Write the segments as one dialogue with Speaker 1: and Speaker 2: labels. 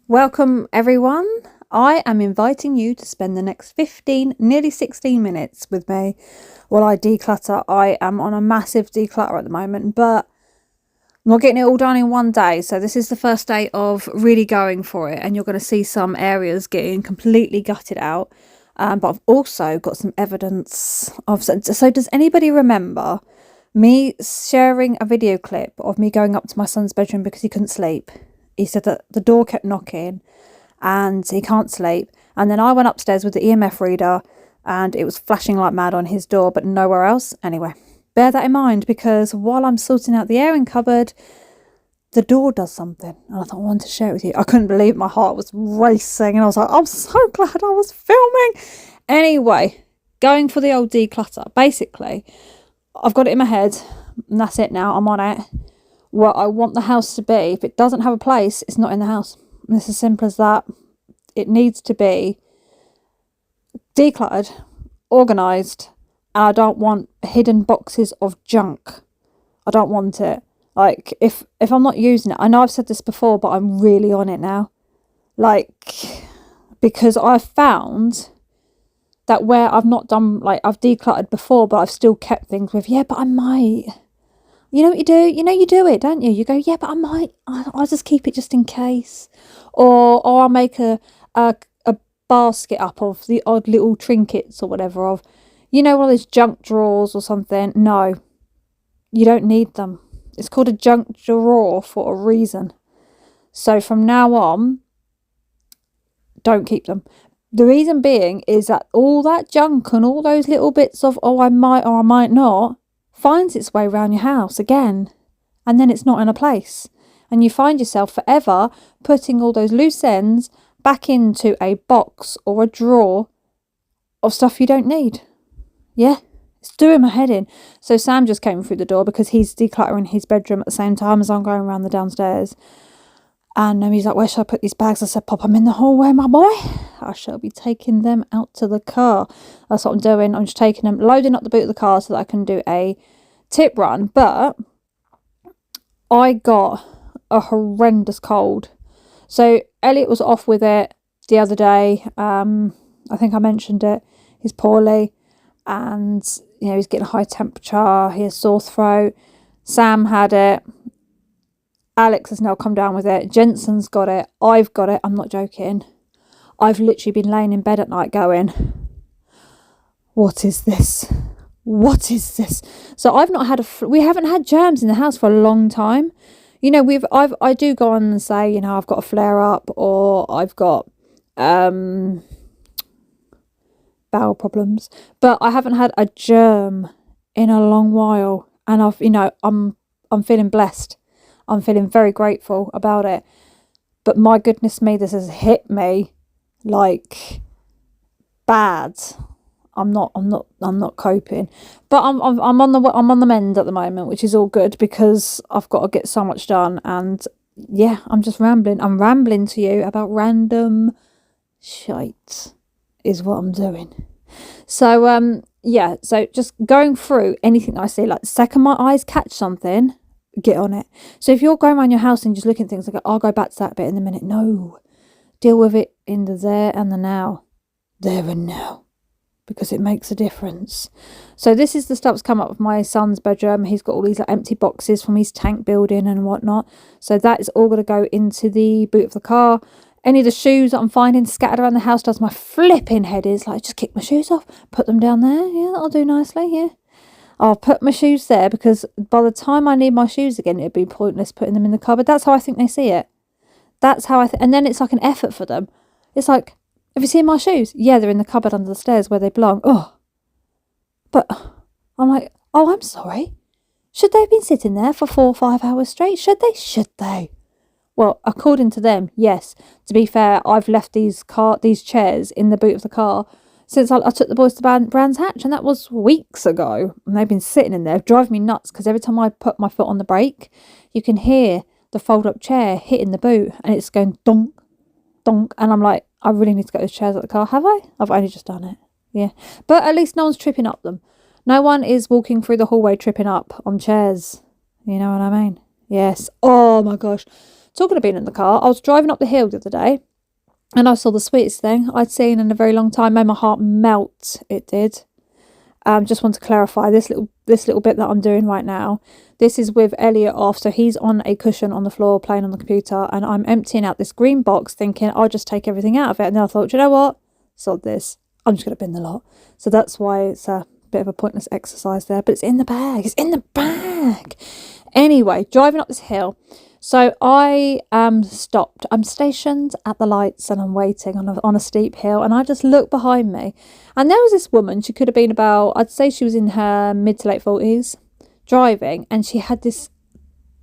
Speaker 1: Welcome everyone. I am inviting you to spend the next 15, nearly 16 minutes with me while I declutter. I am on a massive declutter at the moment, but I'm not getting it all done in one day. So this is the first day of really going for it, and you're going to see some areas getting completely gutted out. But I've also got some evidence of... So does anybody remember me sharing a video clip of me going up to my son's bedroom because he couldn't sleep? He said that the door kept knocking and he can't sleep. And then I went upstairs with the EMF reader and it was flashing like mad on his door, but nowhere else. Anyway, bear that in mind, because while I'm sorting out the airing cupboard, the door does something. And I thought I wanted to share it with you. I couldn't believe it. My heart was racing and I was like, I'm so glad I was filming. Anyway, going for the old declutter. Basically, I've got it in my head and that's it now. I'm on it. What I want the house to be. If it doesn't have a place, it's not in the house. And it's as simple as that. It needs to be decluttered, organised, and I don't want hidden boxes of junk. I don't want it. Like, if I'm not using it, I know I've said this before, but I'm really on it now. Like, because I've found that where I've not done, like, I've decluttered before, but I've still kept things with, yeah, but I might... You know what you do? You know you do it, don't you? You go, yeah, but I might. I'll just keep it just in case. Or I'll make a basket up of the odd little trinkets or whatever of, you know, one of those junk drawers or something. No, you don't need them. It's called a junk drawer for a reason. So from now on, don't keep them. The reason being is that all that junk and all those little bits of, oh, I might or I might not, finds its way around your house again, and then it's not in a place, and you find yourself forever putting all those loose ends back into a box or a drawer of stuff you don't need. Yeah, it's doing my head in. So Sam just came through the door because he's decluttering his bedroom at the same time as I'm going around the downstairs, and he's like, where should I put these bags? I said, pop them in the hallway, my boy. I shall be taking them out to the car. That's what I'm doing. I'm just taking them, loading up the boot of the car so that I can do a tip run. But I got a horrendous cold. So Elliot was off with it the other day. I think I mentioned it. He's poorly and, you know, he's getting a high temperature. He has sore throat. Sam had it. Alex has now come down with it. Jensen's got it. I've got it. I'm not joking. I've literally been laying in bed at night going, what is this? What is this? So I've not had we haven't had germs in the house for a long time. You know, I do go on and say, you know, I've got a flare up or I've got bowel problems, but I haven't had a germ in a long while, and I'm feeling blessed. I'm feeling very grateful about it. But my goodness me, this has hit me like bad. I'm not coping. But I'm on the mend at the moment, which is all good because I've got to get so much done. And yeah, I'm just rambling. I'm rambling to you about random shite is what I'm doing. So yeah, so just going through anything that I see, like the second my eyes catch something, get on it. So if you're going around your house and just looking at things, like, I'll go back to that bit in a minute. No, deal with it in the there and the now. There and now. Because it makes a difference. So this is the stuff that's come up with my son's bedroom. He's got all these like empty boxes from his tank building and whatnot. So that is all going to go into the boot of the car. Any of the shoes that I'm finding scattered around the house does my flipping head is like, just kick my shoes off, put them down there. Yeah, that'll do nicely. Yeah. I'll put my shoes there because by the time I need my shoes again, it'd be pointless putting them in the cupboard. That's how I think they see it. That's how and then it's like an effort for them. It's like, have you seen my shoes? Yeah, they're in the cupboard under the stairs where they belong. Oh, but I'm like, oh, I'm sorry. Should they have been sitting there for 4 or 5 hours straight? Should they? Should they? Well, according to them, yes. To be fair, I've left these chairs in the boot of the car since I took the boys to Brands Hatch, and that was weeks ago. And they've been sitting in there. It drives me nuts because every time I put my foot on the brake, you can hear the fold-up chair hitting the boot, and it's going donk, donk. And I'm like, I really need to get those chairs out of the car. Have I? I've only just done it. Yeah. But at least no one's tripping up them. No one is walking through the hallway tripping up on chairs. You know what I mean? Yes. Oh my gosh. Talking of being in the car, I was driving up the hill the other day and I saw the sweetest thing I'd seen in a very long time. Made my heart melt. It did. Just want to clarify this little bit that I'm doing right now. This is with Elliot off, so he's on a cushion on the floor playing on the computer, and I'm emptying out this green box thinking I'll just take everything out of it. And then I thought, you know what? Sod this. I'm just going to bin the lot. So that's why it's a bit of a pointless exercise there, but it's in the bag. It's in the bag. Anyway, driving up this hill. So I am stopped. I'm stationed at the lights and I'm waiting on a steep hill, and I just look behind me and there was this woman. She could have been about, I'd say she was in her mid to late 40s, driving, and she had this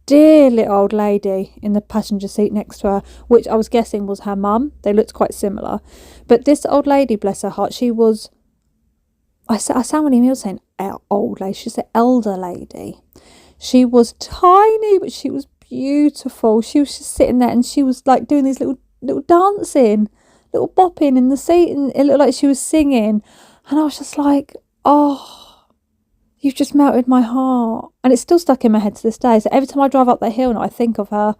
Speaker 1: dear little old lady in the passenger seat next to her, which I was guessing was her mum. They looked quite similar. But this old lady, bless her heart, she was, I sound really mean saying old lady, she's an elder lady. She was tiny, but she was beautiful. She was just sitting there and she was like doing these little dancing, little bopping in the seat, and it looked like she was singing. And I was just like, oh, you've just melted my heart. And it's still stuck in my head to this day. So every time I drive up that hill now, I think of her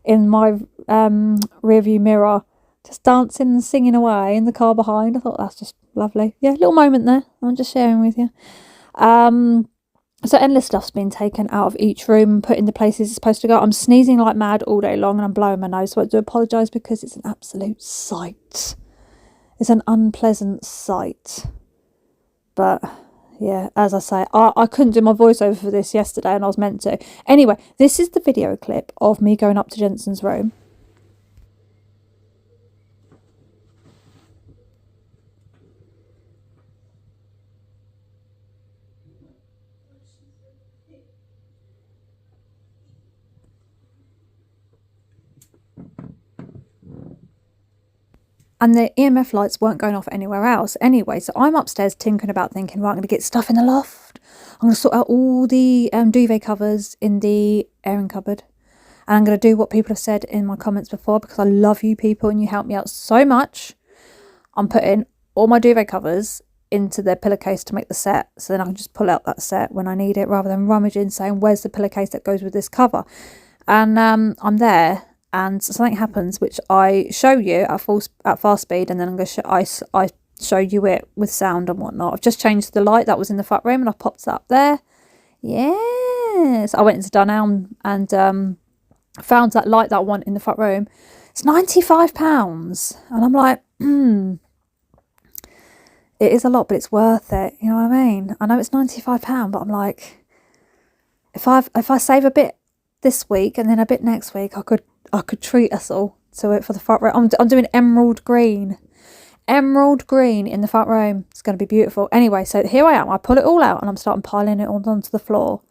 Speaker 1: in my rear view mirror, just dancing and singing away in the car behind. I thought that's just lovely. Yeah, little moment there. I'm just sharing with you. So endless stuff's been taken out of each room and put in the places it's supposed to go. I'm sneezing like mad all day long and I'm blowing my nose, so I do apologise because it's an absolute sight. It's an unpleasant sight. But yeah, as I say, I couldn't do my voiceover for this yesterday and I was meant to. Anyway, this is the video clip of me going up to Jensen's room. And the EMF lights weren't going off anywhere else anyway. So I'm upstairs tinkering about, thinking, right, I'm going to get stuff in the loft. I'm going to sort out all the duvet covers in the airing cupboard. And I'm going to do what people have said in my comments before, because I love you people and you help me out so much. I'm putting all my duvet covers into their pillowcase to make the set. So then I can just pull out that set when I need it, rather than rummaging saying, where's the pillowcase that goes with this cover? And I'm there. And something happens, which I show you at fast speed, and then I'm going to I show you it with sound and whatnot. I've just changed the light that was in the front room, and I've popped that up there. Yes, I went into Dunelm and found that light that I want in the front room. It's £95, and I'm like, it is a lot, but it's worth it. You know what I mean? I know it's £95, but I'm like, if I save a bit this week and then a bit next week, I could treat us all to it for the front room. I'm doing emerald green in the front room. It's going to be beautiful. Anyway, so here I am. I pull it all out and I'm starting piling it all onto the floor,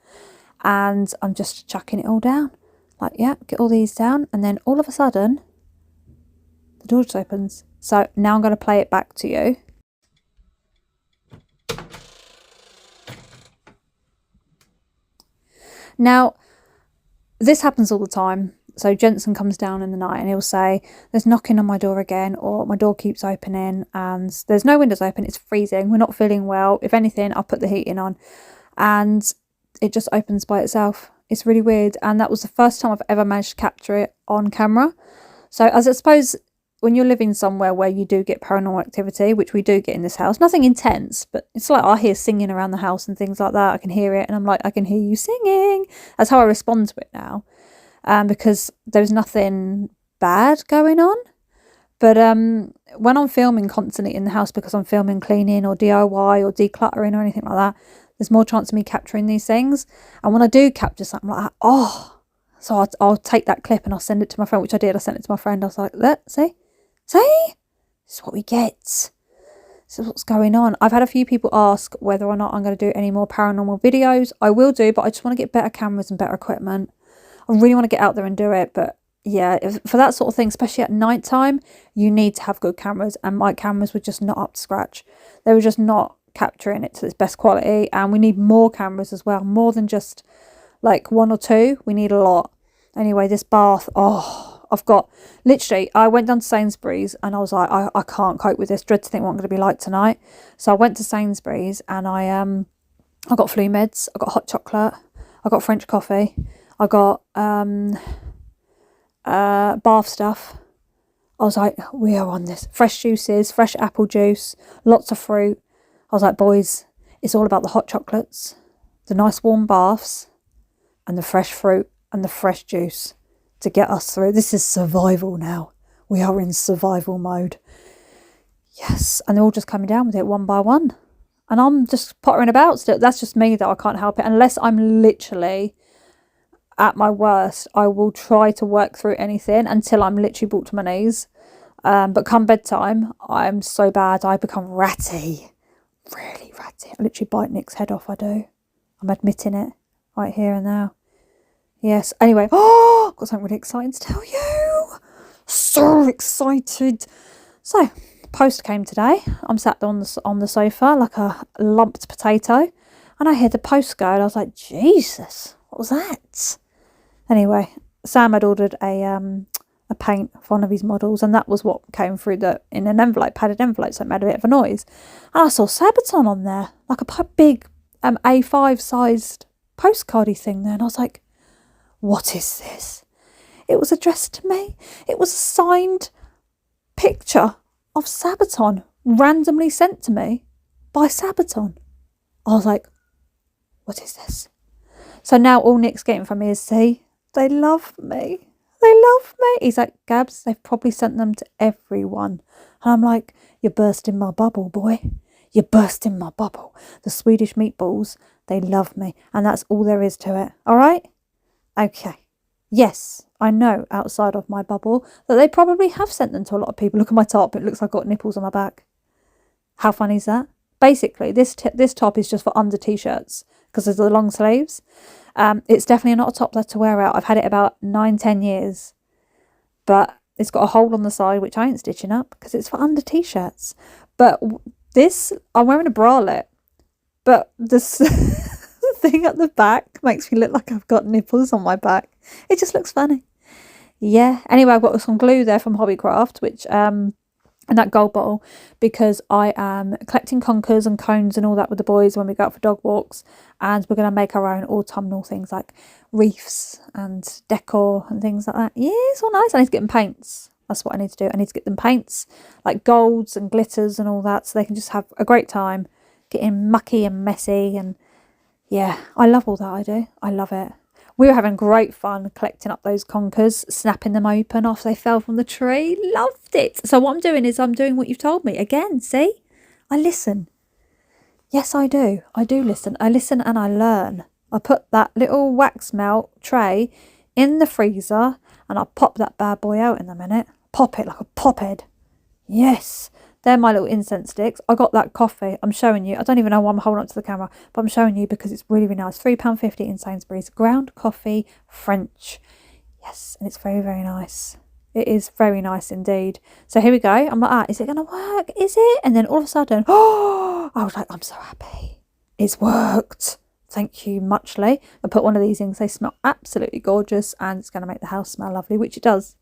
Speaker 1: and I'm just chucking it all down. Like, yeah, get all these down, and then all of a sudden the door just opens. So now I'm going to play it back to you. Now, this happens all the time. So Jensen comes down in the night and he'll say, there's knocking on my door again, or my door keeps opening and there's no windows open, it's freezing, we're not feeling well. If anything, I'll put the heating on and it just opens by itself. It's really weird. And that was the first time I've ever managed to capture it on camera. So as I suppose when you're living somewhere where you do get paranormal activity, which we do get in this house, nothing intense, but it's like I hear singing around the house and things like that. I can hear it and I'm like, I can hear you singing. That's how I respond to it now. Because there's nothing bad going on. But when I'm filming constantly in the house, because I'm filming cleaning or DIY or decluttering or anything like that, there's more chance of me capturing these things. And when I do capture something like that, so I'll take that clip and I'll send it to my friend, which I did. I sent it to my friend. I was like, look, see? This is what we get. This is what's going on. I've had a few people ask whether or not I'm going to do any more paranormal videos. I will do, but I just want to get better cameras and better equipment. I really want to get out there and do it, but yeah, for that sort of thing, especially at night time, you need to have good cameras, and my cameras were just not up to scratch. They were just not capturing it to its best quality, and we need more cameras as well, more than just like one or two. We need a lot. Anyway, this bath, I've got, literally, I went down to Sainsbury's and I was like, I can't cope with this. Dread to think what I'm going to be like tonight. So I went to Sainsbury's and I got flu meds, I got hot chocolate, I got French coffee, I got bath stuff. I was like, we are on this. Fresh juices, fresh apple juice, lots of fruit. I was like, boys, it's all about the hot chocolates, the nice warm baths, and the fresh fruit and the fresh juice to get us through. This is survival now. We are in survival mode. Yes, and they're all just coming down with it one by one. And I'm just pottering about still. That's just me though, I can't help it. Unless I'm literally at my worst, I will try to work through anything until I'm literally brought to my knees. But come bedtime, I'm so bad, I become ratty. Really ratty. I literally bite Nick's head off, I do. I'm admitting it right here and now. Yes, anyway. Oh, I've got something really exciting to tell you. So excited. So, post came today. I'm sat on the sofa like a lumped potato. And I hear the post go and I was like, Jesus, what was that? Anyway, Sam had ordered a paint for one of his models, and that was what came through in an envelope, padded envelope, so it made a bit of a noise. And I saw Sabaton on there, like a big A5 sized postcardy thing there, and I was like, what is this? It was addressed to me. It was a signed picture of Sabaton randomly sent to me by Sabaton. I was like, what is this? So now all Nick's getting from me is, see, they love me. They love me. He's like, Gabs, they've probably sent them to everyone. And I'm like, you're bursting my bubble, boy. You're bursting my bubble. The Swedish meatballs, they love me. And that's all there is to it. All right? Okay. Yes, I know outside of my bubble that they probably have sent them to a lot of people. Look at my top. It looks like I've got nipples on my back. How funny is that? Basically, this top is just for under t-shirts because of the long sleeves. It's definitely not a top to wear out. I've had it about 9-10 years, but it's got a hole on the side which I ain't stitching up because it's for under t-shirts. But this, I'm wearing a bralette, but this thing at the back makes me look like I've got nipples on my back. It just looks funny. Yeah. Anyway, I've got some glue there from Hobbycraft, which and that gold bottle, because I am collecting conkers and cones and all that with the boys when we go out for dog walks, and we're going to make our own autumnal things like wreaths and decor and things like that. Yeah, it's all nice. I need to get them paints. That's what I need to do. I need to get them paints like golds and glitters and all that, so they can just have a great time getting mucky and messy. And yeah, I love all that. I do. I love it. We were having great fun collecting up those conkers, snapping them open after they fell from the tree. Loved it. So what I'm doing is I'm doing what you've told me. Again, see? I listen. Yes, I do. I do listen. I listen and I learn. I put that little wax melt tray in the freezer and I'll pop that bad boy out in a minute. Pop it like a pop head. Yes. They're my little incense sticks. I got that coffee. I'm showing you. I don't even know why I'm holding up to the camera, but I'm showing you because it's really, really nice. £3.50 in Sainsbury's. Ground coffee, French. Yes, and it's very, very nice. It is very nice indeed. So here we go. I'm like, is it going to work? Is it? And then all of a sudden, I was like, I'm so happy. It's worked. Thank you muchly. I put one of these in because they smell absolutely gorgeous and it's going to make the house smell lovely, which it does.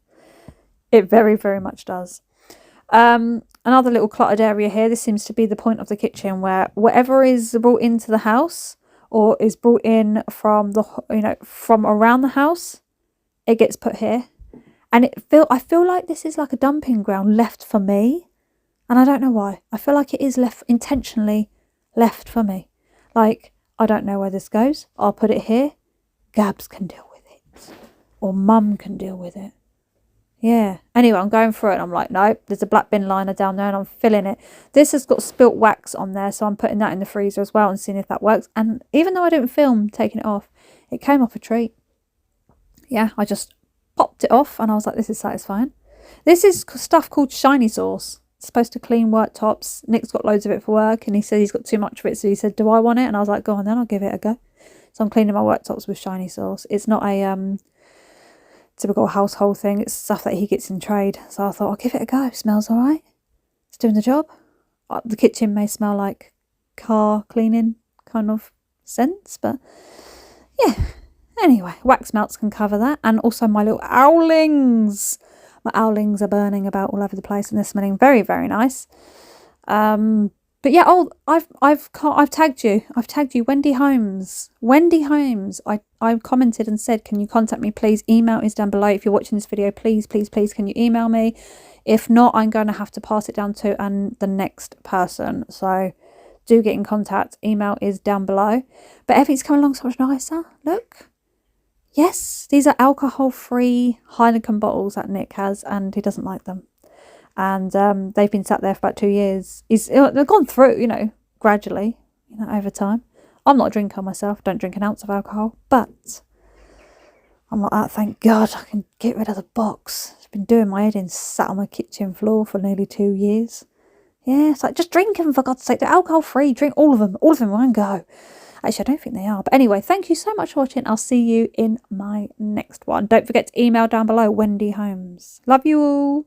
Speaker 1: It very, very much does. Another little cluttered area here. This seems to be the point of the kitchen where whatever is brought into the house or is brought in from from around the house, it gets put here. And I feel like this is like a dumping ground left for me. And I don't know why. I feel like it is intentionally left for me. Like, I don't know where this goes. I'll put it here. Gabs can deal with it. Or Mum can deal with it. Yeah. Anyway, I'm going through it and I'm like, nope, there's a black bin liner down there and I'm filling it. This has got spilt wax on there, so I'm putting that in the freezer as well and seeing if that works. And even though I didn't film taking it off, it came off a treat. Yeah, I just popped it off and I was like, this is satisfying. This is stuff called shiny sauce. It's supposed to clean worktops. Nick's got loads of it for work and he said he's got too much of it, so he said, do I want it? And I was like, go on then, I'll give it a go. So I'm cleaning my worktops with shiny sauce. It's not a typical household thing. It's stuff that he gets in trade. So I thought, I'll give it a go. It smells all right. It's doing the job. The kitchen may smell like car cleaning kind of sense, but yeah. Anyway, wax melts can cover that. And also my little owlings. My owlings are burning about all over the place and they're smelling very, very nice. But yeah, I've tagged you. I've tagged you, Wendy Holmes. Wendy Holmes. I commented and said, can you contact me, please? Email is down below. If you're watching this video, please, please, please, can you email me? If not, I'm going to have to pass it down to the next person. So do get in contact. Email is down below. But everything's coming along so much nicer. Look. Yes, these are alcohol-free Heineken bottles that Nick has, and he doesn't like them. And they've been sat there for about 2 years. They've gone through, you know, gradually, you know, over time. I'm not a drinker myself. Don't drink an ounce of alcohol. But I'm like, oh, thank God I can get rid of the box. It's been doing my head in, sat on my kitchen floor for nearly 2 years. Yeah, it's like, just drink them, for God's sake. They're alcohol-free. Drink all of them in one go. Actually, I don't think they are. But anyway, thank you so much for watching. I'll see you in my next one. Don't forget to email down below, Wendy Holmes. Love you all.